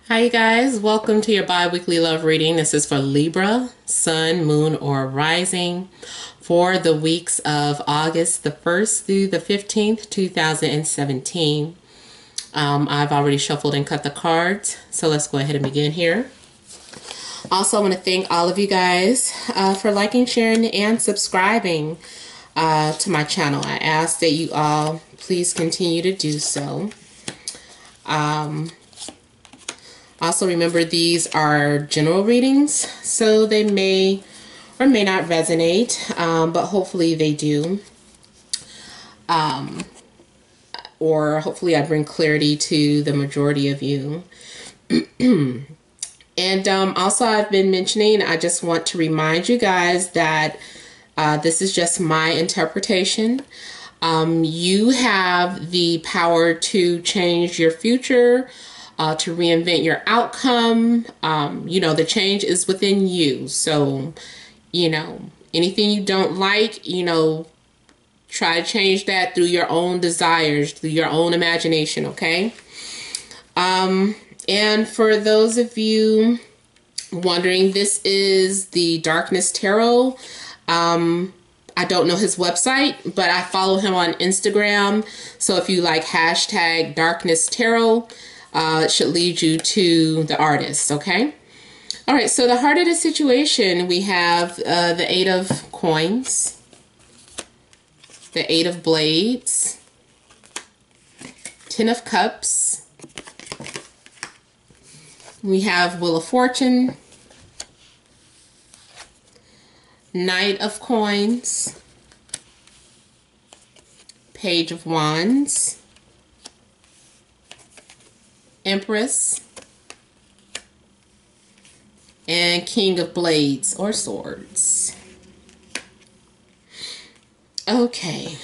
Hi, you guys. Welcome to your bi-weekly love reading. This is for Libra, Sun, Moon, or Rising for the weeks of August the 1st through the 15th, 2017. I've already shuffled and cut the cards, so let's go ahead and begin here. Also, I want to thank all of you guys for liking, sharing, and subscribing to my channel. I ask that you all please continue to do so. Also, remember, these are general readings, so they may or may not resonate, but hopefully they do. Or hopefully I bring clarity to the majority of you. And also, I've been mentioning, I just want to remind you guys that this is just my interpretation. You have the power to change your future, to reinvent your outcome. The change is within you. So, anything you don't like, try to change that through your own desires, through your own imagination, okay? And for those of you wondering, this is the Darkness Tarot. I don't know his website, but I follow him on Instagram. So if you like hashtag Darkness Tarot, it should lead you to the artist, okay? All right, so the heart of the situation, we have the Eight of Coins, the Eight of Blades, Ten of Cups, we have Wheel of Fortune, Knight of Coins, Page of Wands, Empress, and King of Blades or Swords. Okay,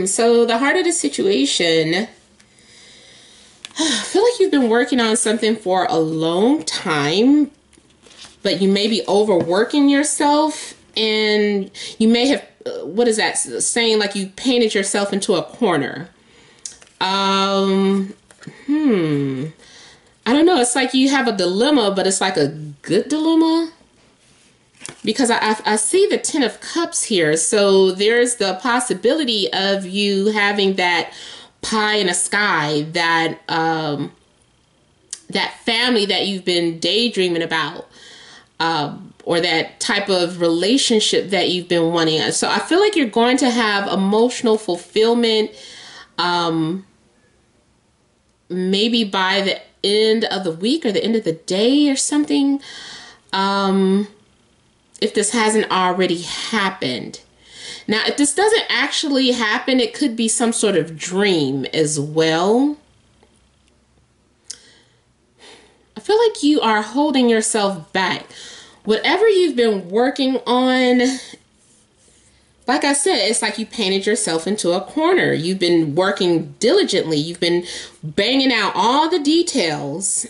so the heart of the situation, I feel like you've been working on something for a long time, but you may be overworking yourself, and you may have, what is that saying, like you painted yourself into a corner. I don't know. It's like you have a dilemma, but it's like a good dilemma. Because I see the Ten of Cups here. So there's the possibility of you having that pie in the sky, that that family that you've been daydreaming about, or that type of relationship that you've been wanting. So I feel like you're going to have emotional fulfillment, maybe by the end of the week or the end of the day or something, if this hasn't already happened. Now, if this doesn't actually happen, it could be some sort of dream as well. I feel like you are holding yourself back. Whatever you've been working on, like I said, it's like you painted yourself into a corner. You've been working diligently. You've been banging out all the details,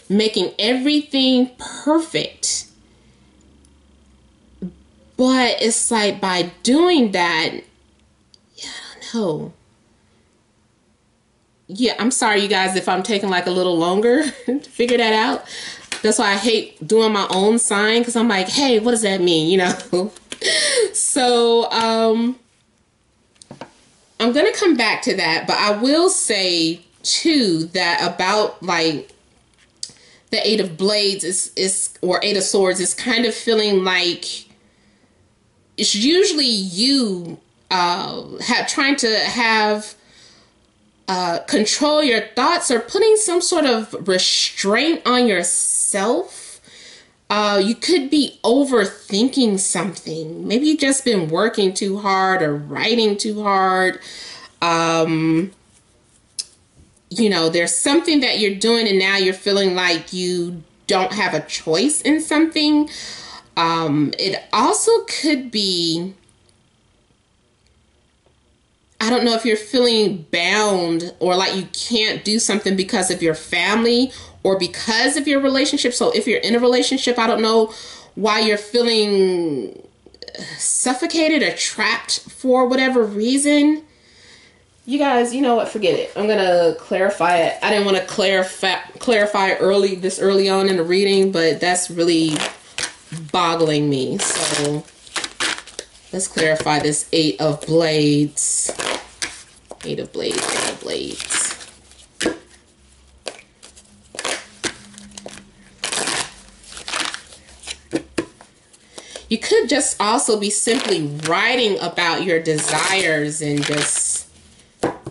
making everything perfect. But it's like by doing that, I don't know. Yeah, I'm sorry, you guys, if I'm taking like a little longer to figure that out. That's why I hate doing my own sign, because I'm like, hey, what does that mean, So, I'm going to come back to that, but I will say, too, that about, like, the Eight of Blades or Eight of Swords is kind of feeling like it's usually you trying to have control your thoughts or putting some sort of restraint on yourself. You could be overthinking something. Maybe you've just been working too hard or writing too hard. There's something that you're doing and now you're feeling like you don't have a choice in something. It also could be, I don't know if you're feeling bound or like you can't do something because of your family or because of your relationship. So if you're in a relationship, I don't know why you're feeling suffocated or trapped for whatever reason. You guys, you know what? Forget it. I'm gonna clarify it. I didn't want to clarify this early on in the reading, but that's really boggling me. So let's clarify this Eight of Blades. Eight of Blades. Eight of Blades. You could just also be simply writing about your desires and just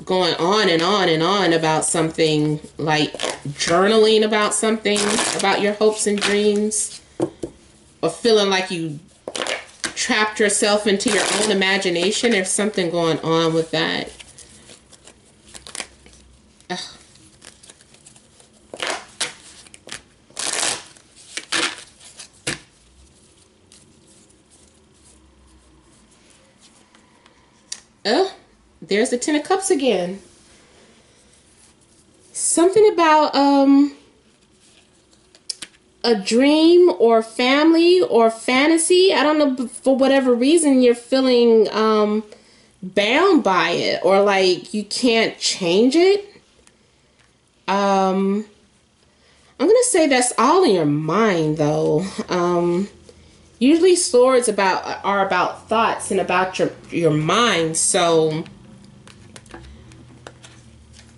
going on and on and on about something, like journaling about something, about your hopes and dreams, or feeling like you trapped yourself into your own imagination. There's something going on with that. Ugh. Oh, there's the Ten of Cups again. Something about a dream or family or fantasy. I don't know, for whatever reason you're feeling bound by it, or like you can't change it. I'm gonna say that's all in your mind though. Usually swords are about thoughts and about your mind. So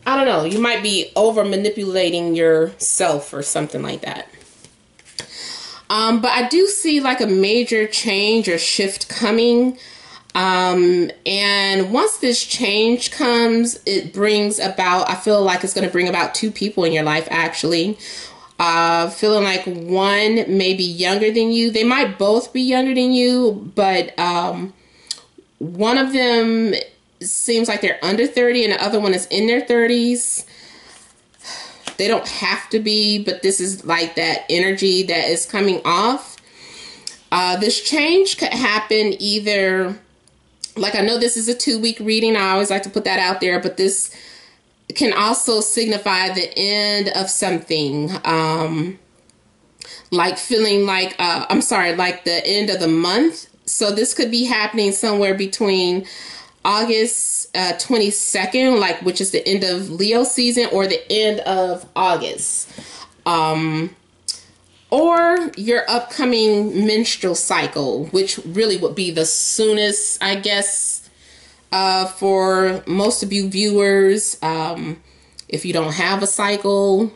I don't know, you might be over manipulating yourself or something like that. But I do see like a major change or shift coming. And once this change comes, it brings about, I feel like it's going to bring about two people in your life actually. Feeling like one may be younger than you. They might both be younger than you, but one of them seems like they're under 30 and the other one is in their 30s. They don't have to be, but this is like that energy that is coming off. This change could happen either, like I know this is a 2-week reading. I always like to put that out there, but this can also signify the end of something, like feeling like, like the end of the month. So this could be happening somewhere between August 22nd, which is the end of Leo season, or the end of August, or your upcoming menstrual cycle, which really would be the soonest, I guess, for most of you viewers. If you don't have a cycle,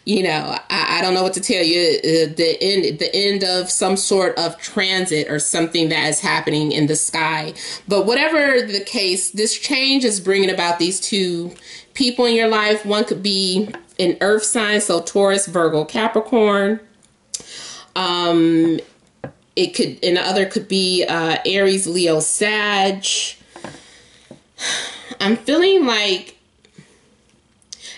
you know, I don't know what to tell you. The end of some sort of transit or something that is happening in the sky. But whatever the case, this change is bringing about these two people in your life. One could be an earth sign, so Taurus, Virgo, Capricorn. It could, and the other could be Aries, Leo, Sag. I'm feeling like,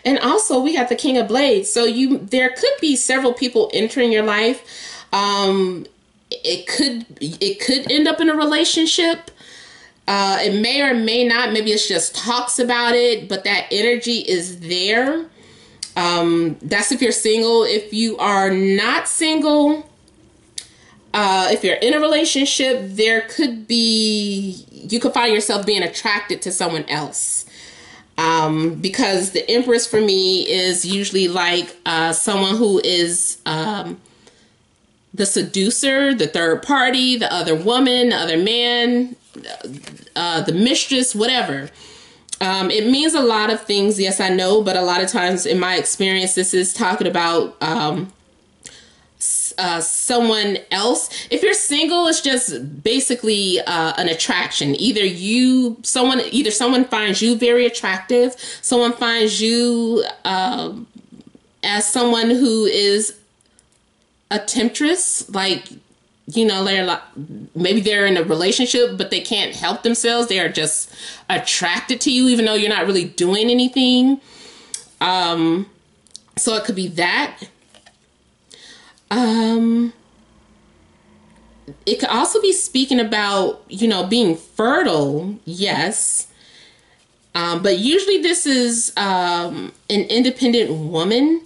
and also we have the King of Blades. So there could be several people entering your life. It could end up in a relationship. It may or may not. Maybe it's just talks about it, but that energy is there. That's if you're single. If you are not single, if you're in a relationship, there could be, you could find yourself being attracted to someone else. Because the Empress for me is usually like someone who is the seducer, the third party, the other woman, the other man, the mistress, whatever. It means a lot of things, yes, I know, but a lot of times in my experience, this is talking about someone else. If you're single, it's just basically an attraction. Either someone finds you very attractive, someone finds you as someone who is a temptress, like, you know, maybe they're in a relationship, but they can't help themselves. They are just attracted to you, even though you're not really doing anything. So it could be that. It could also be speaking about, you know, being fertile. Yes. But usually this is an independent woman.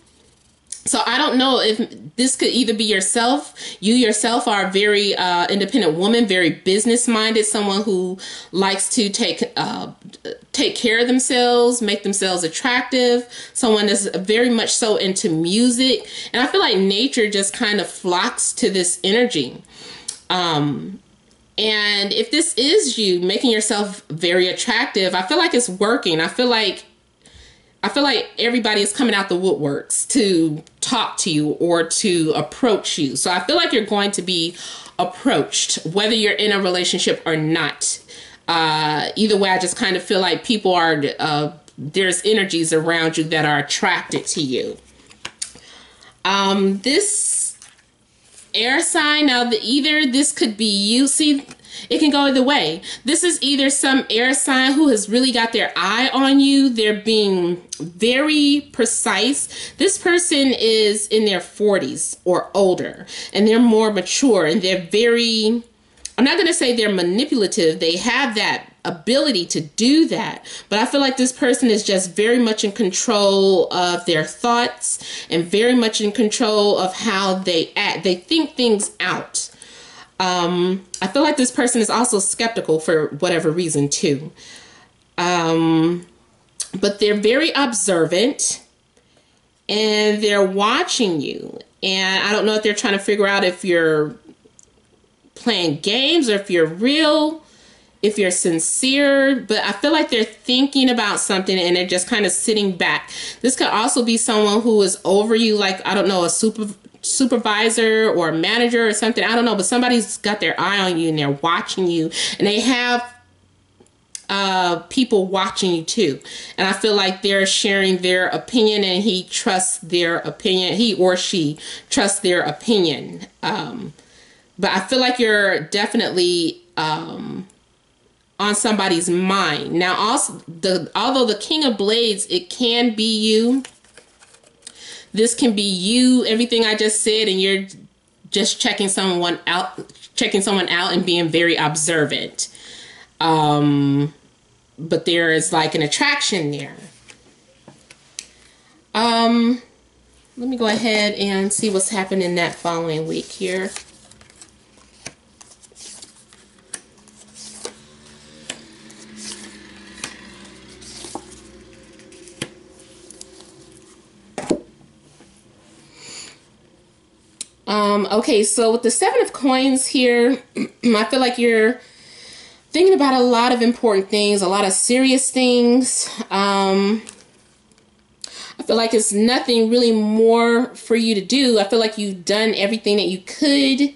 So I don't know if this could either be yourself. You yourself are a very independent woman, very business minded, someone who likes to take care of themselves, make themselves attractive. Someone that's very much so into music, and I feel like nature just kind of flocks to this energy. And if this is you making yourself very attractive, I feel like it's working. I feel like everybody is coming out the woodworks to talk to you or to approach you. So I feel like you're going to be approached, whether you're in a relationship or not. Either way, I just kind of feel like people are, there's energies around you that are attracted to you. This air sign, now either this could be you. See, it can go either way. This is either some air sign who has really got their eye on you. They're being very precise. This person is in their 40s or older, and they're more mature, and they're very, I'm not going to say they're manipulative. They have that ability to do that, but I feel like this person is just very much in control of their thoughts and very much in control of how they act. They think things out. I feel like this person is also skeptical for whatever reason too. But they're very observant and they're watching you. And I don't know if they're trying to figure out if you're playing games or if you're real, if you're sincere, but I feel like they're thinking about something and they're just kind of sitting back. This could also be someone who is over you, like, I don't know, a supervisor or a manager or something. I don't know, but somebody's got their eye on you and they're watching you, and they have people watching you too. And I feel like they're sharing their opinion, and he trusts their opinion. He or she trusts their opinion. But I feel like you're definitely on somebody's mind. Now, also, although the King of Blades, it can be you. This can be you, everything I just said, and you're just checking someone out and being very observant. But there is like an attraction there. Let me go ahead and see what's happening that following week here. Okay, so with the Seven of Coins here, I feel like you're thinking about a lot of important things, a lot of serious things. I feel like it's nothing really more for you to do. I feel like you've done everything that you could.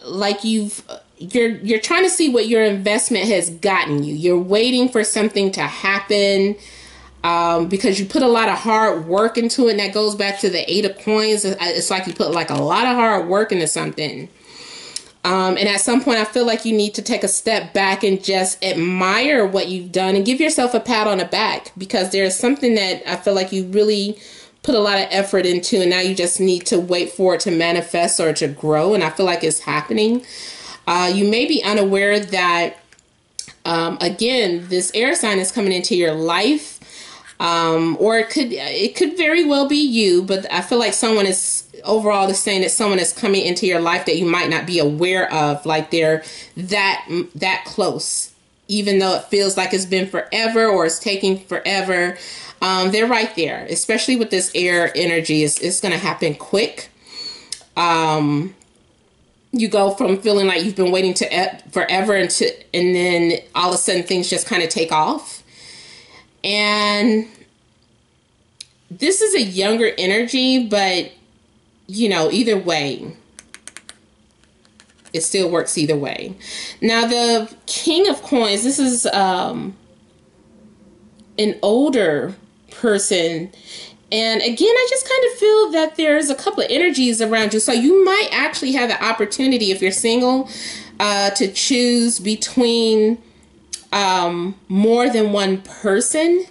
Like you're trying to see what your investment has gotten you. You're waiting for something to happen. Because you put a lot of hard work into it, and that goes back to the Eight of Coins. It's like you put like a lot of hard work into something. And at some point, I feel like you need to take a step back and just admire what you've done and give yourself a pat on the back, because there's something that I feel like you really put a lot of effort into, and now you just need to wait for it to manifest or to grow. And I feel like it's happening. You may be unaware that, again, this air sign is coming into your life. Or it could very well be you, but I feel like someone is overall saying that someone is coming into your life that you might not be aware of, like they're that close, even though it feels like it's been forever or it's taking forever. They're right there, especially with this air energy. It's going to happen quick. You go from feeling like you've been waiting forever and then all of a sudden things just kind of take off. And this is a younger energy, but, you know, either way, it still works either way. Now, the King of Coins, this is an older person. And again, I just kind of feel that there's a couple of energies around you. So you might actually have the opportunity, if you're single, to choose between more than one person.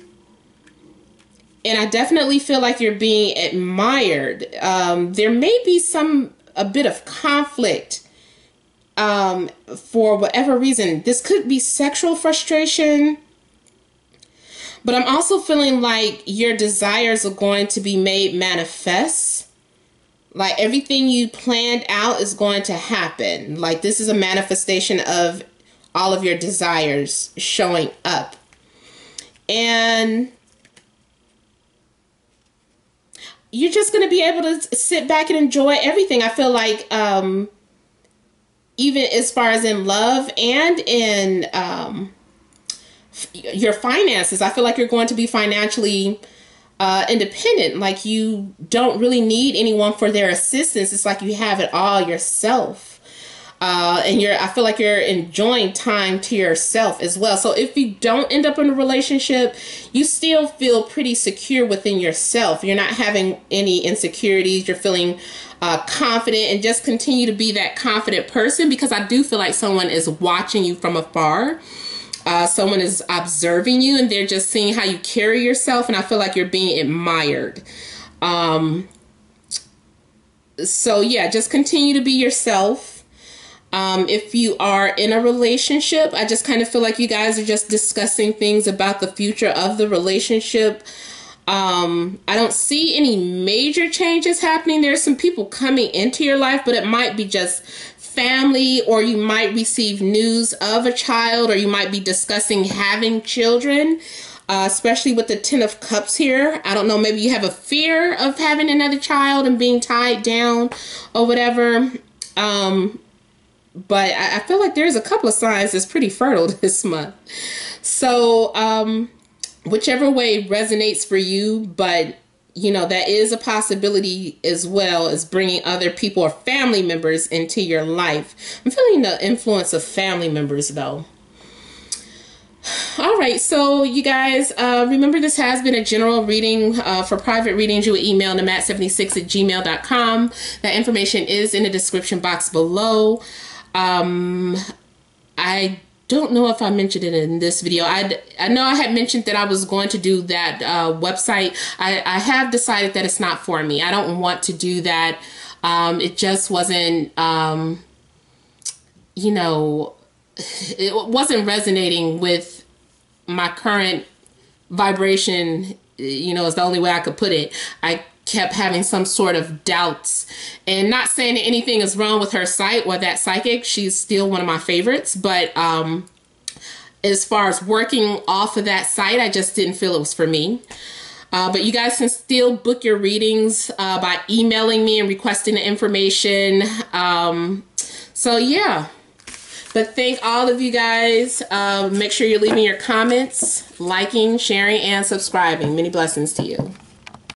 And I definitely feel like you're being admired. There may be a bit of conflict for whatever reason. This could be sexual frustration, But I'm also feeling like your desires are going to be made manifest. Like everything you planned out is going to happen. Like this is a manifestation of all of your desires showing up. And you're just going to be able to sit back and enjoy everything. I feel like even as far as in love and in your finances, I feel like you're going to be financially independent. Like you don't really need anyone for their assistance. It's like you have it all yourself. And I feel like you're enjoying time to yourself as well. So if you don't end up in a relationship, you still feel pretty secure within yourself. You're not having any insecurities. You're feeling confident, and just continue to be that confident person, because I do feel like someone is watching you from afar. Someone is observing you, and they're just seeing how you carry yourself, and I feel like you're being admired. So yeah, just continue to be yourself. If you are in a relationship, I just kind of feel like you guys are just discussing things about the future of the relationship. I don't see any major changes happening. There's some people coming into your life, but it might be just family, or you might receive news of a child, or you might be discussing having children, especially with the 10 of Cups here. I don't know, maybe you have a fear of having another child and being tied down or whatever. But I feel like there's a couple of signs that's pretty fertile this month. So whichever way resonates for you, but you know, that is a possibility as well as bringing other people or family members into your life. I'm feeling the influence of family members though. All right, so you guys, remember this has been a general reading. For private readings, you would email namat76@gmail.com. That information is in the description box below. I don't know if I mentioned it in this video. I know I had mentioned that I was going to do that website. I have decided that it's not for me. I don't want to do that. It just wasn't, you know, it wasn't resonating with my current vibration, you know, is the only way I could put it. I kept having some sort of doubts, and not saying that anything is wrong with her site or that psychic. She's still one of my favorites, but as far as working off of that site, I just didn't feel it was for me. But you guys can still book your readings by emailing me and requesting the information. So yeah, but thank all of you guys. Make sure you're leaving your comments, liking, sharing, and subscribing. Many blessings to you.